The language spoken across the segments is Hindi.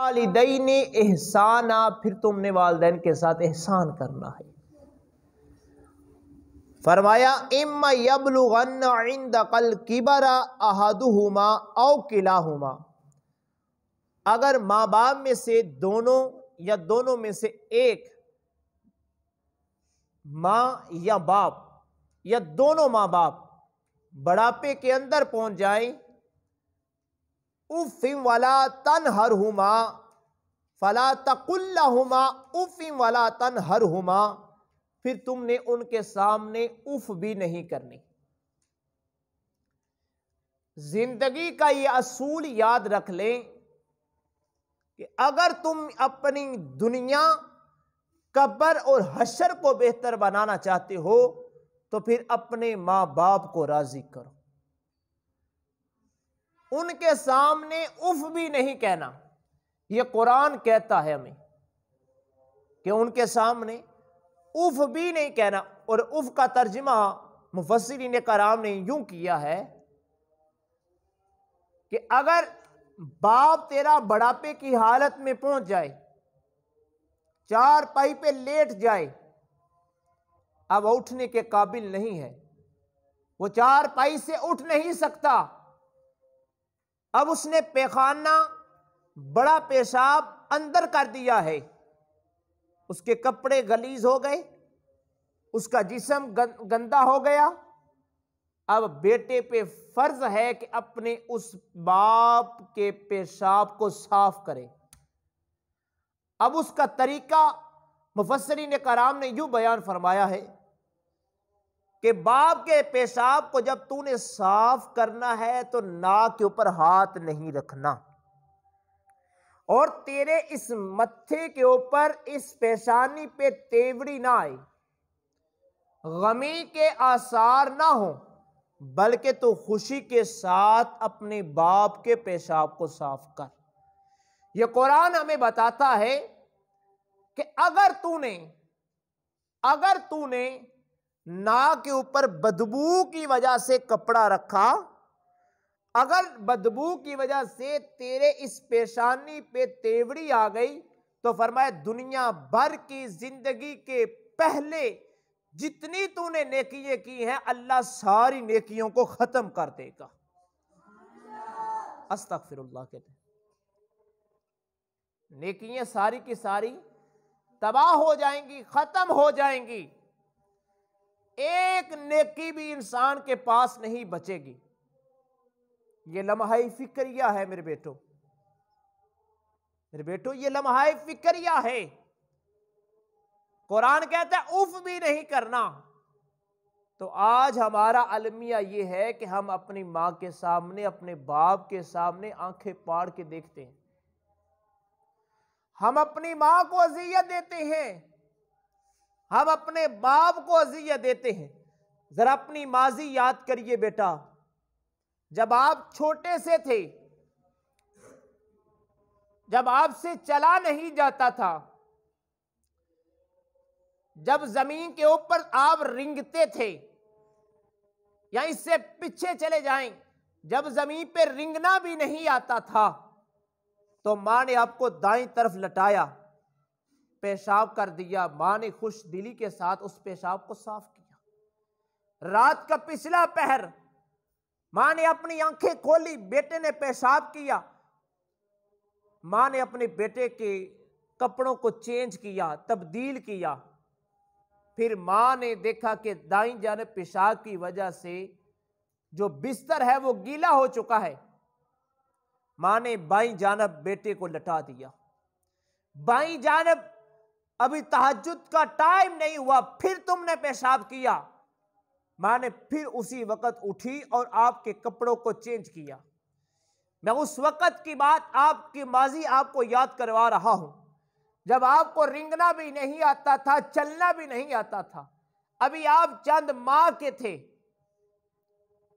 वालिदैनी एहसाना, फिर तुमने वालिदैन के साथ एहसान करना है। फरमाया इम्मा यबलुगन्ना इंदकल किबरा अहदुहुमा औ किलाहुमा, अगर माँ बाप में से दोनों या दोनों में से एक, माँ या बाप या दोनों माँ बाप बढ़ापे के अंदर पहुंच जाए, उफ़िम वला तनहरहुमा फला तकुल्लहुमा उफ़िम वला तनहरहुमा, फिर तुमने उनके सामने उफ भी नहीं करनी। जिंदगी का ये असूल याद रख लें कि अगर तुम अपनी दुनिया, कब्र और हशर को बेहतर बनाना चाहते हो तो फिर अपने माँ बाप को राजी करो, उनके सामने उफ भी नहीं कहना। यह कुरान कहता है हमें कि उनके सामने उफ भी नहीं कहना। और उफ का तर्जुमा मुफस्सिरीन कराम ने यूं किया है कि अगर बाप तेरा बुढ़ापे की हालत में पहुंच जाए, चारपाई पे लेट जाए, अब उठने के काबिल नहीं है, वो चारपाई से उठ नहीं सकता, अब उसने पैखाना, बड़ा पेशाब अंदर कर दिया है, उसके कपड़े गलीज हो गए, उसका जिस्म गंदा हो गया। अब बेटे पे फर्ज है कि अपने उस बाप के पेशाब को साफ करे। अब उसका तरीका मुफस्सिरीन कराम ने यूं बयान फरमाया है कि बाप के पेशाब को जब तूने साफ करना है तो नाक के ऊपर हाथ नहीं रखना, और तेरे इस मत्थे के ऊपर, इस पेशानी पे तेवड़ी ना आए, गमी के आसार ना हो, बल्कि तो खुशी के साथ अपने बाप के पेशाब को साफ कर। यह कुरान हमें बताता है कि अगर तूने नाक के ऊपर बदबू की वजह से कपड़ा रखा, अगर बदबू की वजह से तेरे इस पेशानी पे तेवड़ी आ गई, तो फरमाया दुनिया भर की जिंदगी के पहले जितनी तूने नेकियां की हैं, अल्लाह सारी नेकियों को खत्म कर देगा। अस्तगफिरुल्लाह कहते हैं, नेकियां सारी की सारी तबाह हो जाएंगी, खत्म हो जाएंगी, एक नेकी भी इंसान के पास नहीं बचेगी। ये लम्हा फिक्रिया है मेरे बेटो, ये लम्हा फिक्रिया है। कुरान कहता है उफ भी नहीं करना। तो आज हमारा अलमिया ये है कि हम अपनी माँ के सामने, अपने बाप के सामने आंखें फाड़ के देखते हैं, हम अपनी माँ को अज़ियत देते हैं, हम अपने बाप को अज़ियत देते हैं। जरा अपनी माजी याद करिए बेटा, जब आप छोटे से थे, जब आपसे चला नहीं जाता था, जब जमीन के ऊपर आप रिंगते थे, या इससे पीछे चले जाएं, जब जमीन पे रिंगना भी नहीं आता था, तो मां ने आपको दाईं तरफ लटाया, पेशाब कर दिया, मां ने खुश दिली के साथ उस पेशाब को साफ किया। रात का पिछला पहर मां ने अपनी आंखें खोली, बेटे ने पेशाब किया, मां ने अपने बेटे के कपड़ों को चेंज किया, तब्दील किया। फिर मां ने देखा कि दाईं जानिब पेशाब की वजह से जो बिस्तर है वो गीला हो चुका है, मां ने बाईं जानिब बेटे को लटा दिया। बाईं जानिब अभी तहज्जुद का टाइम नहीं हुआ, फिर तुमने पेशाब किया, मां ने फिर उसी वक्त उठी और आपके कपड़ों को चेंज किया। मैं उस वक्त की बात, आपकी माजी आपको याद करवा रहा हूं, जब आपको रिंगना भी नहीं आता था, चलना भी नहीं आता था, अभी आप चंद माह के थे,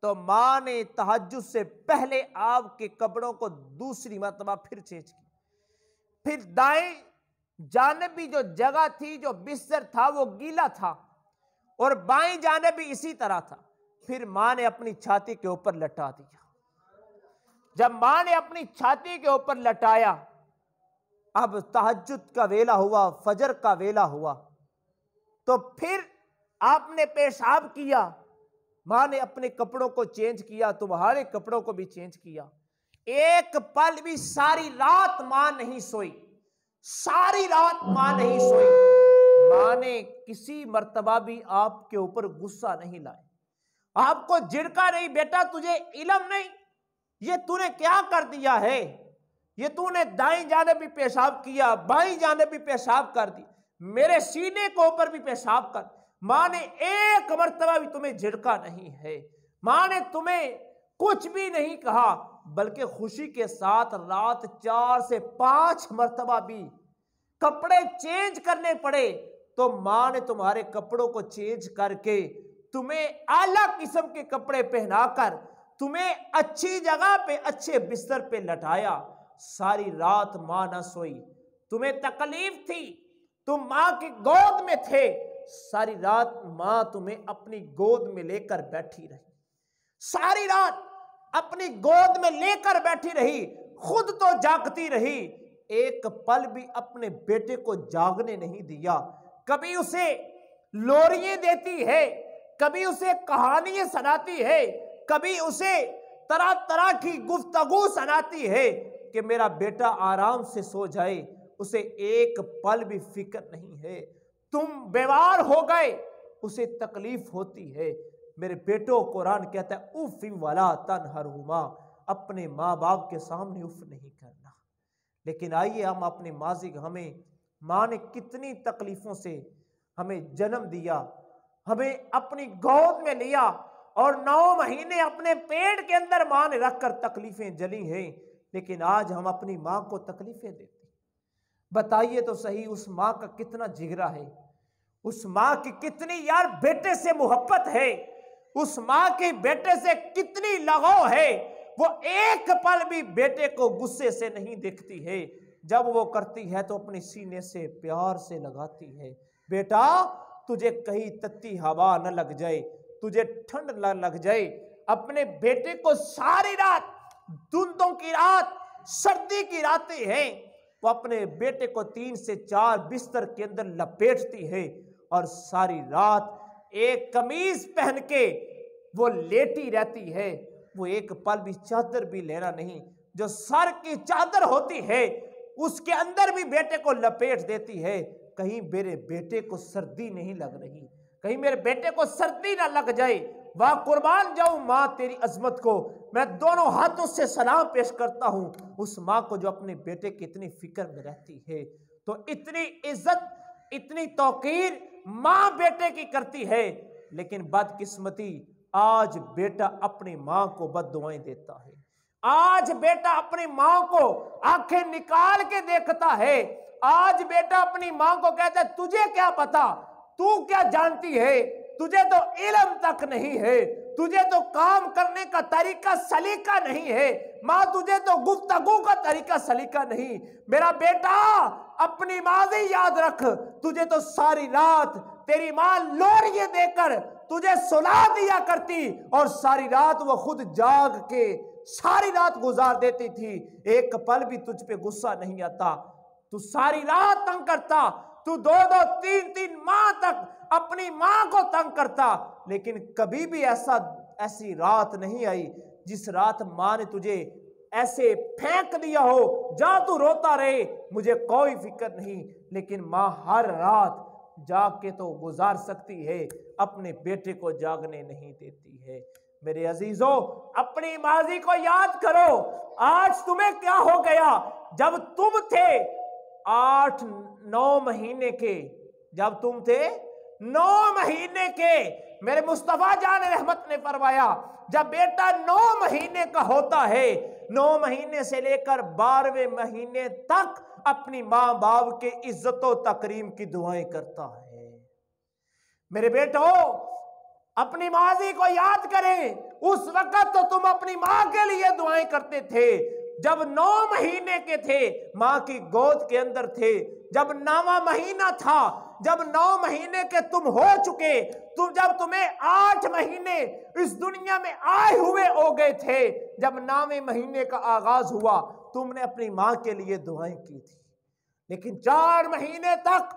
तो मां ने तहज्जुद से पहले आपके कपड़ों को दूसरी मर्तबा फिर चेंज किया। फिर दाएं जानिब भी जो जगह थी, जो बिस्तर था, वो गीला था, और बाएं जानिब भी इसी तरह था। फिर मां ने अपनी छाती के ऊपर लटा दिया। जब मां ने अपनी छाती के ऊपर लटाया अब तहज्जुद का वेला हुआ, फजर का वेला हुआ, तो फिर आपने पेशाब किया, मां ने अपने कपड़ों को चेंज किया, तुम्हारे कपड़ों को भी चेंज किया। एक पल भी सारी रात मां नहीं सोई, सारी रात मां नहीं सोई। मां ने किसी मर्तबा भी आपके ऊपर गुस्सा नहीं लाया, आपको झिड़का नहीं, बेटा तुझे इल्म नहीं, ये तूने क्या कर दिया है, ये तूने दाईं जाने भी पेशाब किया, बाईं जाने भी पेशाब कर दी, मेरे सीने के ऊपर भी पेशाब कर। मां ने एक मर्तबा भी तुम्हें झिड़का नहीं है, मां ने तुम्हें कुछ भी नहीं कहा, बल्कि खुशी के साथ रात 4 से 5 मर्तबा भी कपड़े चेंज करने पड़े तो मां ने तुम्हारे कपड़ों को चेंज करके तुम्हें आला किस्म के कपड़े पहनाकर तुम्हें अच्छी जगह पे, अच्छे बिस्तर पे लटाया। सारी रात मां ना सोई, तुम्हें तकलीफ थी, तुम मां की गोद में थे, सारी रात मां तुम्हें अपनी गोद में लेकर बैठी रही, सारी रात अपनी गोद में लेकर बैठी रही, खुद तो जागती रही, एक पल भी अपने बेटे को जागने नहीं दिया। कभी उसे लोरियां देती है, कभी उसे कहानियां सुनाती है, कभी उसे तरह तरह की गुफ्तगू सुनाती है कि मेरा बेटा आराम से सो जाए, उसे एक पल भी फिक्र नहीं है। तुम बीमार हो गए, उसे तकलीफ होती है। मेरे बेटो, कुरान कहता है उफ़ वला तनहरुमा, अपने माँ बाप के सामने उफ नहीं करना। लेकिन आइए हम अपने माजी, हमें माँ ने कितनी तकलीफों से हमें जन्म दिया, हमें अपनी गोद में लिया और 9 महीने अपने पेट के अंदर माँ ने रखकर तकलीफें जली हैं, लेकिन आज हम अपनी माँ को तकलीफें देते। बताइए तो सही, उस माँ का कितना जिगरा है, उस माँ की कितनी यार बेटे से मोहब्बत है, उस माँ की बेटे से कितनी लगाव है। वो एक पल भी बेटे को गुस्से से नहीं देखती है, जब वो करती है तो अपने सीने से प्यार से लगाती है। बेटा तुझे कहीं तत्ती हवा न लग जाए, तुझे ठंड न लग जाए। अपने बेटे को सारी रात, धुंधों की रात, सर्दी की रातें हैं, वो अपने बेटे को 3 से 4 बिस्तर के अंदर लपेटती है और सारी रात एक कमीज पहन के वो लेटी रहती है। वो एक पल भी चादर भी लेना नहीं, जो सर की चादर होती है उसके अंदर भी बेटे को लपेट देती है। कहीं मेरे बेटे को सर्दी नहीं लग रही, कहीं मेरे बेटे को सर्दी ना लग जाए। वाह कुर्बान जाऊं माँ तेरी अजमत को, मैं दोनों हाथों से सलाम पेश करता हूं उस माँ को जो अपने बेटे की इतनी फिक्र में रहती है। तो इतनी इज्जत, इतनी तौकीर माँ बेटे की करती है, लेकिन बदकिस्मती आज बेटा अपनी माँ को बद्दुआएं देता है। आज बेटा अपनी माँ को आंखें निकाल के देखता है। आज बेटा अपनी माँ को कहता है तुझे क्या पता, तू क्या जानती है, तुझे तो इल्म तक नहीं है, तुझे तो काम करने का तरीका सलीका नहीं है, माँ तुझे तो गुफ्तगू का तरीका सलीका नहीं। मेरा बेटा अपनी माज़ी याद रख, तुझे तो सारी रात तेरी माँ लोरियां देकर तुझे सुला दिया करती और सारी रात वो खुद जाग के सारी रात गुजार देती थी। एक पल भी तुझ पे गुस्सा नहीं आता, तू सारी रात तंग करता, तू 2-2, 3-3 माह तक अपनी मां को तंग करता, लेकिन कभी भी ऐसी रात नहीं आई जिस रात मां ने तुझे ऐसे फेंक दिया हो, जा तू रोता रहे, मुझे कोई फिक्र नहीं। लेकिन मां हर रात जाग के तो गुजार सकती है, अपने बेटे को जागने नहीं देती है। मेरे अजीजों, अपनी माजी को याद करो, आज तुम्हें क्या हो गया। जब तुम थे 8-9 महीने के, जब तुम थे 9 महीने के, मेरे मुस्तफा जान रहमत ने फरमाया जब बेटा 9 महीने का होता है, 9 महीने से लेकर 12वें महीने तक अपनी मां बाप के इज्जत और तकरीम की दुआएं करता है। मेरे बेटो, अपनी माजी को याद करें, उस वक्त तो तुम अपनी मां के लिए दुआएं करते थे जब 9 महीने के थे, मां की गोद के अंदर थे। जब 9वां महीना था, जब 9 महीने के तुम हो चुके, जब तुम्हें 8 महीने इस दुनिया में आए हुए हो गए थे, जब 9वें महीने का आगाज हुआ, तुमने अपनी मां के लिए दुआएं की थी। लेकिन 4 महीने तक,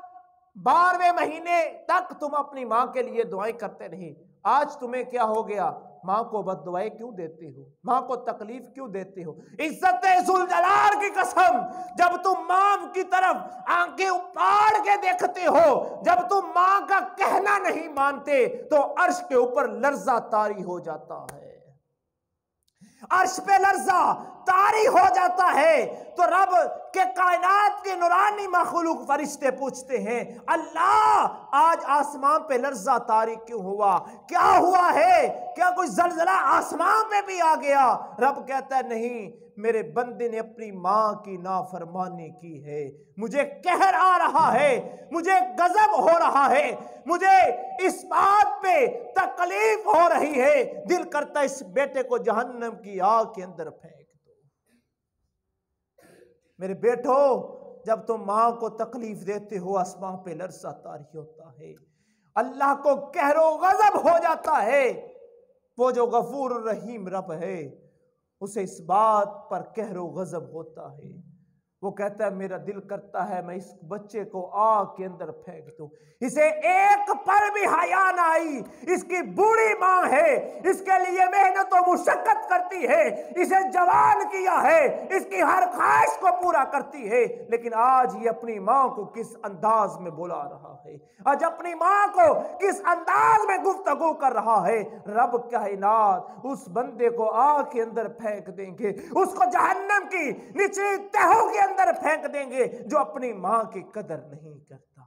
12वें महीने तक तुम अपनी मां के लिए दुआएं करते रहे। आज तुम्हें क्या हो गया? मां को बद्दुआएं क्यों देते हो? मां को तकलीफ क्यों देते हो? इज्जत-ए-जुल जलाल की कसम, जब तुम मां की तरफ आंखें उपाड़ के देखते हो, जब तुम मां का कहना नहीं मानते, तो अर्श के ऊपर लर्जा तारी हो जाता है, अर्श पे लर्जा तारी हो जाता है। तो रब के कायनात के नूरानी मखलूक फरिश्ते पूछते हैं, अल्लाह आज आसमान पे लर्जा तारी क्यों हुआ? क्या हुआ है? क्या कोई जलजला आसमान पे भी आ गया? रब कहता है नहीं, मेरे बंदे ने अपनी मां की नाफरमानी की है, मुझे कहर आ रहा है, मुझे गजब हो रहा है, मुझे इस बात पे तकलीफ हो रही है, दिल करता इस बेटे को जहन्नम की आग के अंदर फेंक दो। मेरे बेटो, जब तुम मां को तकलीफ देते हो, आसमान पे लर्जा तारी होता है, अल्लाह को कहरो गजब हो जाता है। वो जो गफूर रहीम रब है, उसे इस बात पर कहरो गजब होता है। वो कहता है मेरा दिल करता है मैं इस बच्चे को आग के अंदर फेंक दूं, इसे एक पर भी हया ना आई, इसकी बूढ़ी मां है, इसके लिए मेहनत और मुशक्कत करती है, इसे जवान किया है, इसकी हर ख्वाहिश को पूरा करती है, लेकिन आज ये अपनी मां को किस अंदाज में बुला रहा है, आज अपनी मां को किस अंदाज में गुफ्तगू कर रहा है। रब कायनात उस बंदे को आग के अंदर फेंक देंगे, उसको जहन्नम की निचली तहों के अंदर फेंक देंगे, जो अपनी मां की कदर नहीं करता,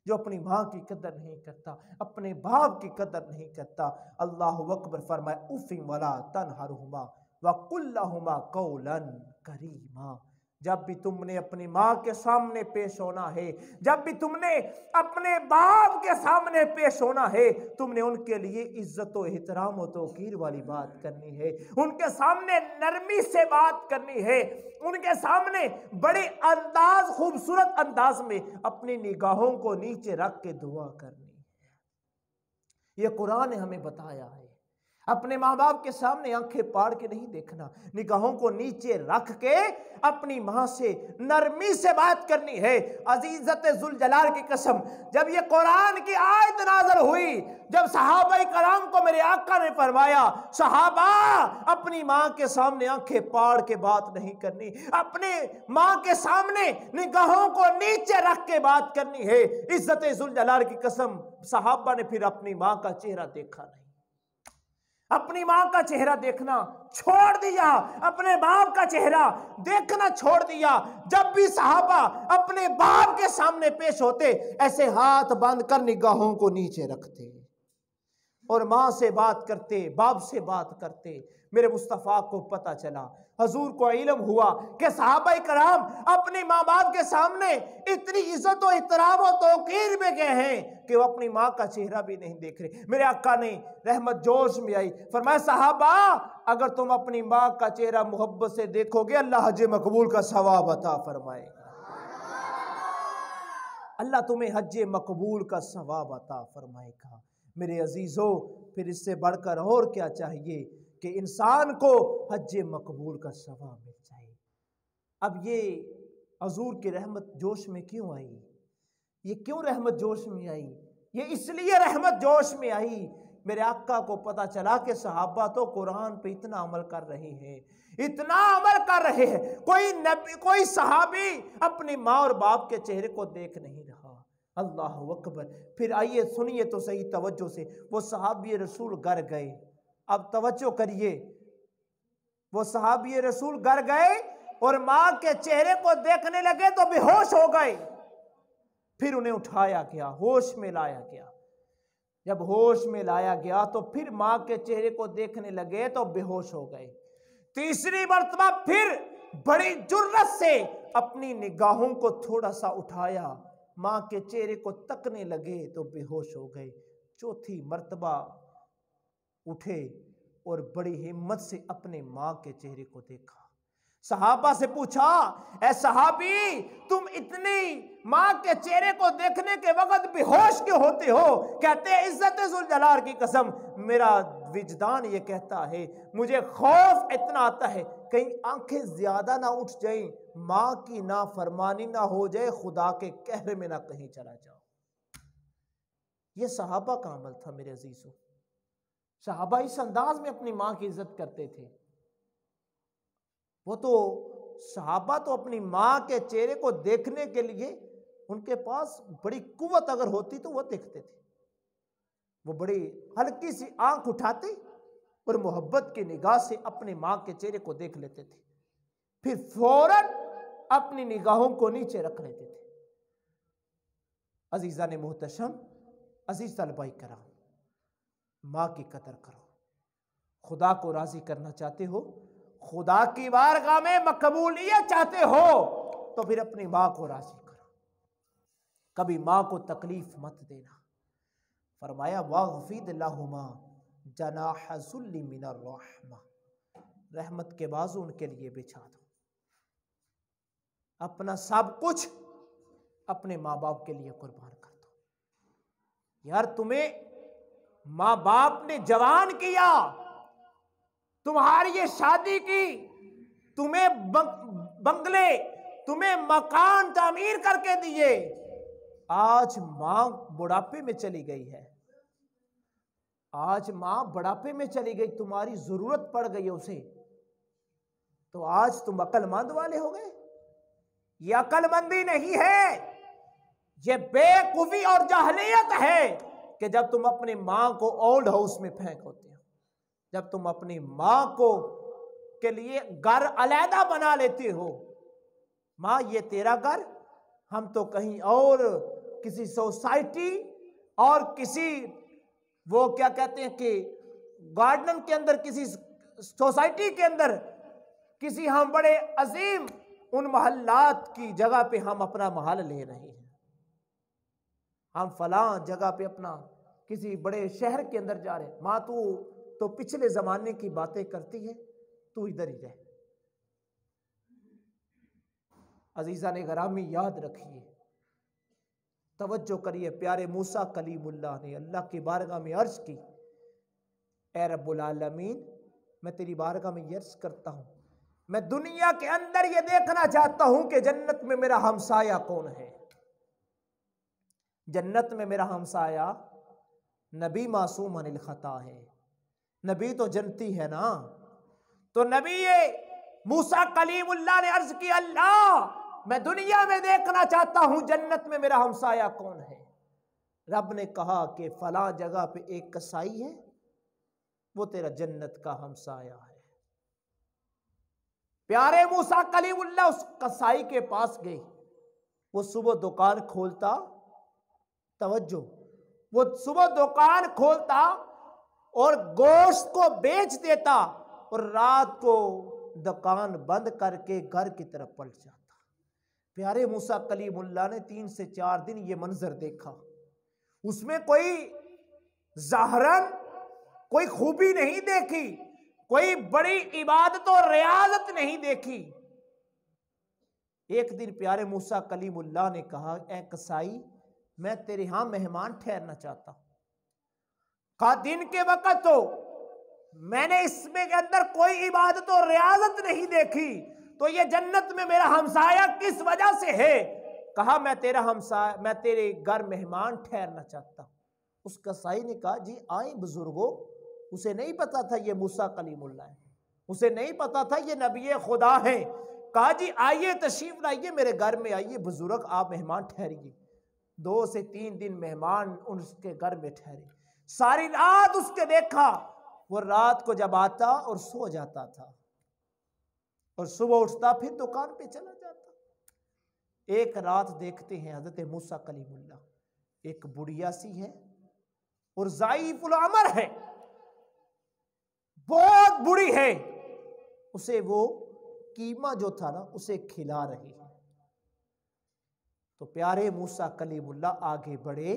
जो अपनी मां की कदर नहीं करता, अपने बाप की कदर नहीं करता। अल्लाहु अकबर फरमाए, उफ़िन वला तनहरुहुमा व कुल लहुमा कौलन करीमा। जब भी तुमने अपनी मां के सामने पेश होना है, जब भी तुमने अपने बाप के सामने पेश होना है, तुमने उनके लिए इज्जत और एहतराम और तौकीर वाली बात करनी है, उनके सामने नरमी से बात करनी है, उनके सामने बड़े अंदाज, खूबसूरत अंदाज में अपनी निगाहों को नीचे रख के दुआ करनी है। यह कुरान ने हमें बताया है। अपने माँ बाप के सामने आंखें पाड़ के नहीं देखना, निगाहों को नीचे रख के अपनी माँ से नरमी से बात करनी है। अज़ीज़त-ए-ज़ुल जलाल की कसम, जब ये कुरान की आयत नाज़िल हुई, जब सहाबाए कराम को मेरे आका ने फरमाया, सहाबा अपनी माँ के सामने आंखें पाड़ के बात नहीं करनी, अपने माँ के सामने निगाहों को नीचे रख के बात करनी है। इज़्ज़त-ए-ज़ुल जलाल की कसम, सहाबा ने फिर अपनी माँ का चेहरा देखा नहीं, अपनी मां का चेहरा देखना छोड़ दिया, अपने बाप का चेहरा देखना छोड़ दिया। जब भी सहाबा अपने बाप के सामने पेश होते, ऐसे हाथ बांध कर निगाहों को नीचे रखते और मां से बात करते, बाप से बात करते। मेरे मुस्तफ़ा को पता चला, हजूर को इल्म हुआ कि सहाबाए कराम अपने माँ बाप के सामने इतनी इज्जत और इहतराम और तौकीर में गए हैं कि वो अपनी माँ का चेहरा भी नहीं देख रहे। मेरे आका ने रहमत जोश में आई, फरमाया सहाबा अगर तुम अपनी माँ का चेहरा मोहब्बत से देखोगे, अल्लाह हज मकबूल का सवाब अता फरमाएगा, अल्लाह तुम्हें हज मकबूल का सवाब अता फरमाएगा। मेरे अजीजों, फिर इससे बढ़कर और क्या चाहिए कि इंसान को हज मकबूल का सवाब मिल जाए। अब ये हजूर की रहमत जोश में क्यों आई? ये क्यों रहमत जोश में आई? ये इसलिए रहमत जोश में आई, मेरे आका को पता चला कि सहाबा तो कुरान पे इतना अमल कर रहे हैं, इतना अमल कर रहे हैं, कोई नबी, कोई सहाबी अपनी माँ और बाप के चेहरे को देख नहीं रहा। अल्लाह अकबर। फिर आइए सुनिए तो सही तवज्जो से, वो सहाबी रसूल घर गए। अब तवज्जो करिए, वो सहाबी रसूल घर गए और माँ के चेहरे को देखने लगे तो बेहोश हो गए। फिर उन्हें उठाया गया, होश में लाया गया। जब होश में लाया गया तो फिर माँ के चेहरे को देखने लगे तो बेहोश हो गए। तीसरी मर्तबा फिर बड़ी जुर्रत से अपनी निगाहों को थोड़ा सा उठाया, माँ के चेहरे को तकने लगे तो बेहोश हो गए। चौथी मर्तबा उठे और बड़ी हिम्मत से अपने माँ के चेहरे को देखा। सहाबा से पूछा, ऐ सहाबी तुम इतनी माँ के चेहरे को देखने के वक्त बेहोश क्यों होते हो? कहते हैं इज्जत-ए-ज़ुल जलाल की कसम, मेरा विजदान ये कहता है, मुझे खौफ इतना आता है कहीं आंखें ज्यादा ना उठ जाएं, माँ की नाफरमानी ना हो जाए, खुदा के कहर में ना कहीं चला जाओ। ये सहाबा का अमल था मेरे अजीजों। सहाबा इस अंदाज में अपनी माँ की इज्जत करते थे। वो तो सहाबा तो अपनी माँ के चेहरे को देखने के लिए उनके पास बड़ी कुव्वत अगर होती तो वो देखते थे। वो बड़ी हल्की सी आंख उठाते और मोहब्बत की निगाह से अपनी माँ के चेहरे को देख लेते थे, फिर फौरन अपनी निगाहों को नीचे रख लेते थे। अजीजा ने मोहतशम, अजीज तलबाई कराम, माँ की कदर करो। खुदा को राजी करना चाहते हो, खुदा की बारगाह में मकबूलियत चाहते हो, तो फिर अपनी माँ को राजी करो। कभी माँ को तकलीफ मत देना। फरमाया वाग़फ़िद लहुमा जनाह ज़ुल्लि मिनर रहमा, रहमत के बाजू उनके लिए बिछा दो। अपना सब कुछ अपने माँ बाप के लिए कुर्बान कर दो। यार तुम्हें माँ बाप ने जवान किया, तुम्हारी ये शादी की, तुम्हें बंगले, तुम्हें मकान तामीर करके दिए, आज मां बुढ़ापे में चली गई है, आज मां बुढ़ापे में चली गई, तुम्हारी जरूरत पड़ गई है उसे, तो आज तुम अक्लमंद वाले हो गए। ये अक्लमंदी नहीं है, ये बेवकूफी और जाहलियत है कि जब तुम अपनी मां को ओल्ड हाउस में फेंक होते हो, जब तुम अपनी मां को के लिए घर अलहदा बना लेते हो। मां ये तेरा घर, हम तो कहीं और किसी सोसाइटी और किसी वो क्या कहते हैं कि गार्डन के अंदर, किसी सोसाइटी के अंदर, किसी हम बड़े अजीम उन मोहल्लात की जगह पे हम अपना महल ले रहे हैं। हम फलां जगह पे अपना किसी बड़े शहर के अंदर जा रहे हैं। माँ तू तो पिछले जमाने की बातें करती है, तू इधर ही रह। अजीजा ने गरामी याद रखिए, तवज्जो करिए। प्यारे मूसा कलीमुल्लाह ने अल्लाह की बारगाह में अर्ज की, ए रब्बुल आलमीन, मैं तेरी बारगाह में अर्ज करता हूं, मैं दुनिया के अंदर ये देखना चाहता हूं कि जन्नत में मेरा हमसाया कौन है। जन्नत में मेरा हमसाया नबी मासूम अनिल खता है, नबी तो जन्नती है ना। तो नबी ये मूसा कलीमुल्लाह ने अर्ज की, अल्लाह मैं दुनिया में देखना चाहता हूं जन्नत में मेरा हमसाया कौन है। रब ने कहा कि फला जगह पे एक कसाई है, वो तेरा जन्नत का हमसाया है। प्यारे मूसा कलीमुल्लाह उस कसाई के पास गए। वो सुबह दुकान खोलता, तवज्जो, वो सुबह दुकान खोलता और गोश्त को बेच देता और रात को दुकान बंद करके घर की तरफ पलट जाता। प्यारे मूसा कलीमुल्लाह ने 3 से 4 दिन ये मंजर देखा। उसमें कोई ज़ाहरन कोई खूबी नहीं देखी, कोई बड़ी इबादत और रियाजत नहीं देखी। एक दिन प्यारे मूसा कलीमुल्लाह ने कहा, ए कसाई, मैं तेरे यहां मेहमान ठहरना चाहता हूं। कहा दिन के वक्त तो मैंने इसमें के अंदर कोई इबादत और रियाजत नहीं देखी, तो ये जन्नत में मेरा हमसाया किस वजह से है? कहा मैं तेरा हमसाया, मैं तेरे घर मेहमान ठहरना चाहता हूं। उस कसाई ने कहा, जी आए बुजुर्गों। उसे नहीं पता था ये मूसा कलीमुल्लाह है, उसे नहीं पता था ये नबी खुदा है। कहा जी आइए, तशरीफ लाइए, मेरे घर में आइए बुजुर्ग, आप मेहमान ठहरिए। 2 से 3 दिन मेहमान उसके घर में ठहरे। सारी रात उसके देखा, वो रात को जब आता और सो जाता था और सुबह उठता फिर दुकान पे चला जाता। एक रात देखते हैं हजरत मूसा कलीमुल्लाह, एक बुढ़िया सी है और ज़ाइफुल अमर है, बहुत बुरी है। उसे वो कीमा जो था ना उसे खिला रही है। तो प्यारे मूसा कलीमुल्लाह आगे बढ़े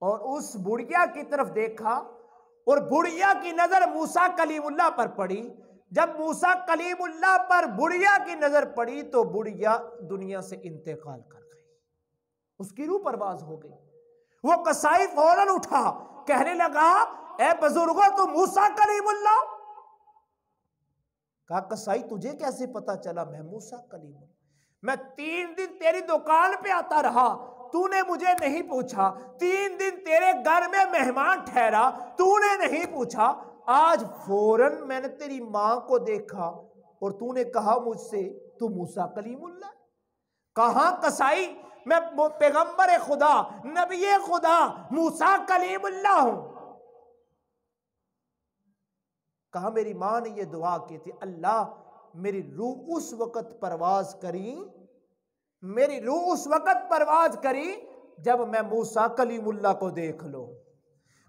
और उस बुढ़िया की तरफ देखा और बुढ़िया की नजर मूसा कलीमुल्लाह पर पड़ी। जब मूसा कलीमुल्लाह पर बुढ़िया की नजर पड़ी तो बुढ़िया दुनिया से इंतकाल कर गई, उसकी रूह परवाज हो गई। वो कसाई फौरन उठा, कहने लगा, ए बुजुर्गो, तो मूसा कलीमुल्लाह? कहा कसाई तुझे कैसे पता चला मैं मूसा कलीमुल्लाह? मैं 3 दिन तेरी दुकान पे आता रहा, तूने मुझे नहीं पूछा। 3 दिन तेरे घर में मेहमान ठहरा, तूने नहीं पूछा। आज फौरन मैंने तेरी मां को देखा और तूने कहा मुझसे तू मूसा कलीमुल्लाह। कहां कसाई, मैं पैगंबर खुदा, नबी खुदा, मूसा कलीमुल्लाह हूं। कहा मेरी मां ने ये दुआ की थी, अल्लाह मेरी रूह उस वक्त परवाज करी, मेरी रूह उस वक्त परवाज करी जब मैं मूसा कलीमुल्लाह को देख लूं,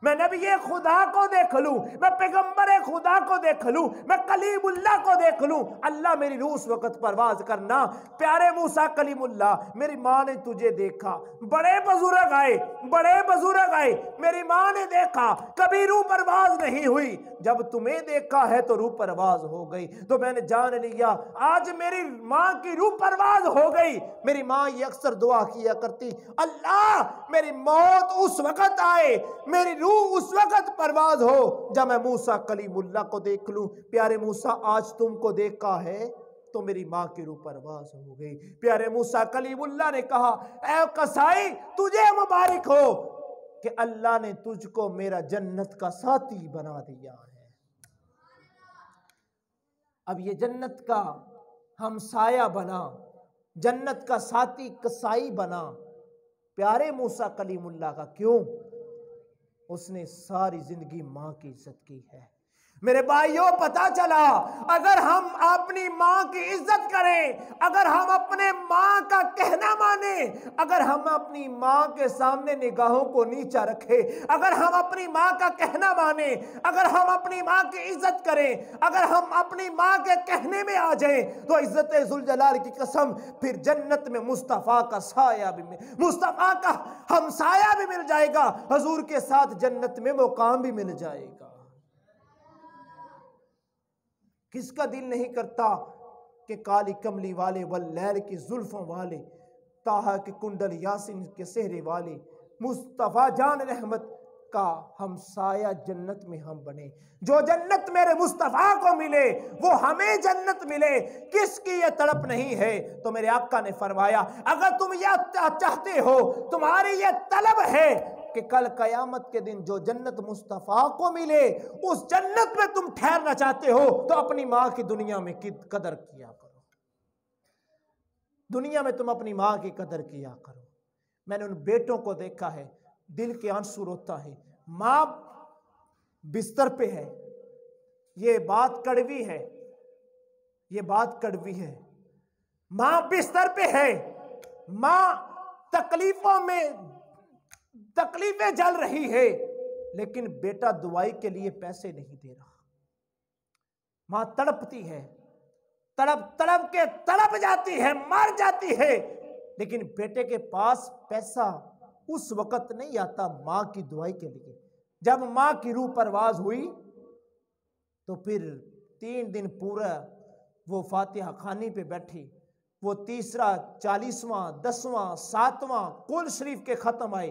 मैं नबी खुदा को देख लूं, मैं पैगंबर खुदा को देख लूं, मैं कलीमुल्लाह को देख लूं। अल्लाह मेरी रूह उस वक्त परवाज करना। प्यारे मूसा कलीमुल्लाह, मेरी मां ने तुझे देखा, बड़े बुजुर्ग आए, बड़े बुजुर्ग आए, मेरी मां ने देखा, कभी रूह परवाज नहीं हुई। जब तुम्हें देखा है तो रूह परवाज हो गई। तो मैंने जान लिया आज मेरी मां की रूह परवाज हो गई। मेरी मां ये अक्सर दुआ किया करती, अल्लाह मेरी मौत उस वक्त आए, मेरी रूह उस वक्त परवाज हो जब मैं मूसा कलीमुल्लाह को देख लूं। प्यारे मूसा आज तुमको देखा है तो मेरी मां की रूह परवाज हो गई। प्यारे मूसा कलीमुल्लाह ने कहा, ऐ कसाई तुझे मुबारक हो कि अल्लाह ने तुझको मेरा जन्नत का साथी बना दिया है। अब ये जन्नत का हमसाया बना, जन्नत का साथी कसाई बना प्यारे मूसा कलीमुल्लाह का। क्यों? उसने सारी जिंदगी मां की इज्जत की है। मेरे भाइयों पता चला, अगर हम अपनी मां की इज्जत करें, अगर हम अपने मां का कहना माने, अगर हम अपनी मां के सामने निगाहों को नीचा रखें, अगर हम अपनी मां का कहना माने, अगर हम अपनी मां की इज्जत करें, अगर हम अपनी मां के कहने में आ जाएं, तो इज्जत जुल जलाल की कसम फिर जन्नत में मुस्तफा का साया भी, मुस्तफा का हमसाया भी मिल जाएगा, हुजूर के साथ जन्नत में मुकाम भी मिल जाएगा। किसका दिल नहीं करता कि काली कमली वाले, वल्लैल की जुल्फों वाले, ताहा के कुंडल यासीन के सेहरे वाले मुस्तफा जान रहमत का हमसाया जन्नत में हम बने। जो जन्नत मेरे मुस्तफा को मिले वो हमें जन्नत मिले, किसकी ये तड़प नहीं है? तो मेरे आका ने फरमाया, अगर तुम यह चाहते हो, तुम्हारी ये तलब है कि कल कयामत के दिन जो जन्नत मुस्तफा को मिले, उस जन्नत में तुम ठहरना चाहते हो, तो अपनी मां की दुनिया में कदर किया करो। दुनिया में तुम अपनी मां की कदर किया करो। मैंने उन बेटों को देखा है, दिल के आंसू रोता है। मां बिस्तर पे है, ये बात कड़वी है, ये बात कड़वी है। मां बिस्तर पे है, मां तकलीफों में तकलीफें जल रही है, लेकिन बेटा दवाई के लिए पैसे नहीं दे रहा। मां तड़पती है, तड़प तड़प के तड़प जाती है, मर जाती है, लेकिन बेटे के पास पैसा उस वक्त नहीं आता मां की दवाई के लिए। जब मां की रूह परवाज हुई तो फिर 3 दिन पूरा वो फातिहा खानी पे बैठी। वो तीसरा, 40वां, 10वां, 7वां कुल शरीफ के खत्म आए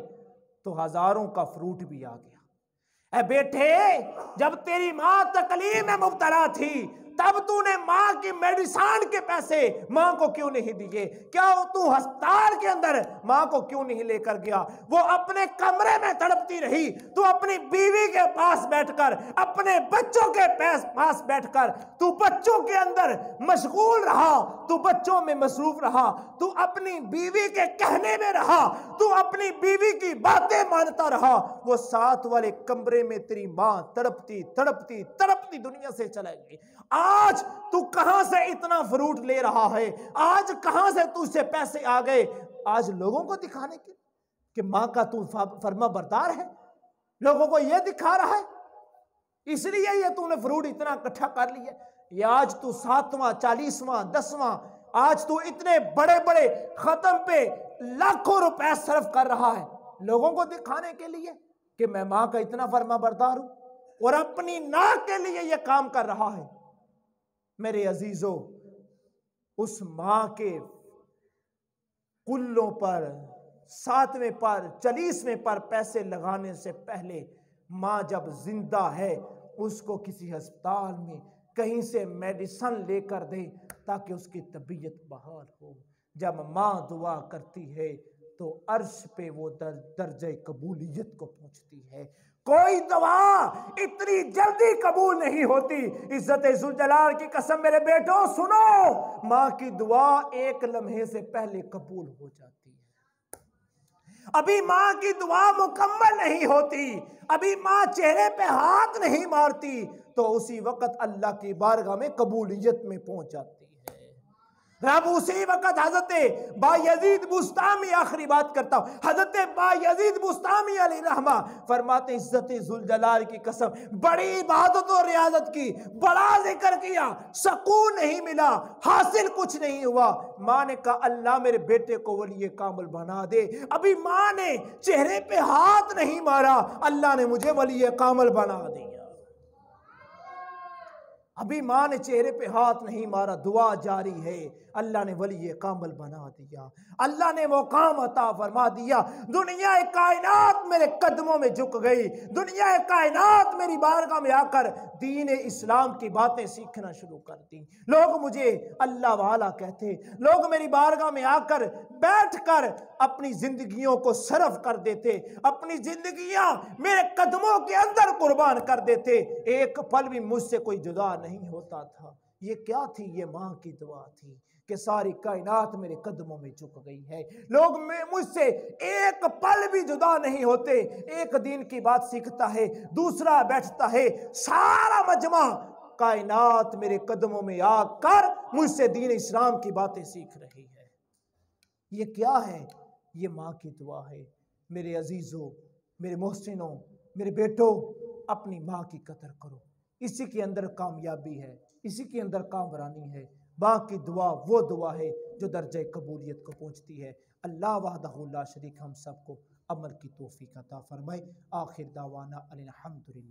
तो हजारों का फ्रूट भी आ गया। ए बेटे, जब तेरी मां तकलीफ में मुब्तला थी तब तूने मां की मेडिसिन के पैसे मां को क्यों नहीं दिए? क्या तू अस्पताल के अंदर मां को क्यों नहीं लेकर गया? वो अपने कमरे में तड़पती रही, तू अपनी बीवी के पास बैठकर, अपने बच्चों के पास बैठकर तू बच्चों के अंदर मशगूल रहा, तू बच्चों में मसरूफ रहा, तू अपनी बीवी के कहने में रहा, तू अपनी बीवी की बातें मानता रहा। वो साथ वाले कमरे में तेरी मां तड़पती तड़पती तड़पती दुनिया से चला गई। आज तू कहां से इतना फ्रूट ले रहा है? आज कहां से तुझसे पैसे आ गए? आज लोगों को दिखाने के कि मां का तू फर्मा बरदार है, लोगों को यह दिखा रहा है, इसलिए ये तूने फ्रूट इतना इकट्ठा कर लिया। ये आज तू 7वां, 40वां, 10वां, आज तू इतने बड़े बड़े खत्म पे लाखों रुपए सर्व कर रहा है लोगों को दिखाने के लिए कि मैं मां का इतना फर्मा बरदार हूं, और अपनी नाक के लिए यह काम कर रहा है। मेरे अजीजों, उस मां के कुल्लों पर, 7वें पर, 40वें पर पैसे लगाने से पहले मां जब जिंदा है उसको किसी अस्पताल में, कहीं से मेडिसन लेकर दे ताकि उसकी तबीयत बहाल हो। जब माँ दुआ करती है तो अर्श पे वो दर्जे कबूलियत को पहुंचती है। कोई दुआ इतनी जल्दी कबूल नहीं होती। इज्जत जुल जलाल की कसम मेरे बेटों सुनो, माँ की दुआ एक लम्हे से पहले कबूल हो जाती है। अभी माँ की दुआ मुकम्मल नहीं होती, अभी माँ चेहरे पे हाथ नहीं मारती तो उसी वक्त अल्लाह की बारगाह में कबूलियत में पहुंच जाती है। रब उसी वक्त हजरत बायजीद बुस्तामी, आखिरी बात करता हूं, हजरत बायजीद बुस्तामी अलैहि रहमा फरमाते इज्जत जुल जलाल की कसम बड़ी इबादत और रियाजत की, बड़ा जिक्र किया, सुकून नहीं मिला, हासिल कुछ नहीं हुआ। माँ ने कहा अल्लाह मेरे बेटे को वली कामिल बना दे। अभी माँ ने चेहरे पे हाथ नहीं मारा, अल्लाह ने मुझे वली कामिल बना दिया। अभी माँ ने चेहरे पे हाथ नहीं मारा, दुआ जारी है, अल्लाह ने वली कामिल बना दिया, अल्लाह ने मुकाम अता फरमा दिया। दुनिया कायनात मेरे कदमों में झुक गई, दुनिया कायनात मेरी बारगाह में आकर दीन इस्लाम की बातें सीखना शुरू कर दी। लोग मुझे अल्लाह वाला कहते, लोग मेरी बारगाह में आकर बैठकर अपनी जिंदगियों को सर्फ कर देते, अपनी जिंदगियां मेरे कदमों के अंदर कुर्बान कर देते, एक पल भी मुझसे कोई जुदा नहीं होता था। ये क्या थी? ये माँ की दुआ थी कि सारी कायनात मेरे कदमों में झुक गई है। लोग मुझसे एक पल भी जुदा नहीं होते। एक दिन की बात सीखता है, दूसरा बैठता है, सारा मजमा कायनात मेरे कदमों में आकर मुझसे दीन इस्लाम की बातें सीख रही है। ये क्या है? ये माँ की दुआ है। मेरे अजीजों, मेरे मोहसिनों, मेरे बेटों, अपनी माँ की कदर करो। इसी के अंदर कामयाबी है, इसी के अंदर कामरानी है। माँ की दुआ वो दुआ है जो दर्जे कबूलियत को पहुँचती है। अल्लाह वहदहु ला शरीक हम सबको अमल की तौफीक अता फरमाए। आखिर दावाना अनिल हम्दुलिल्लाह।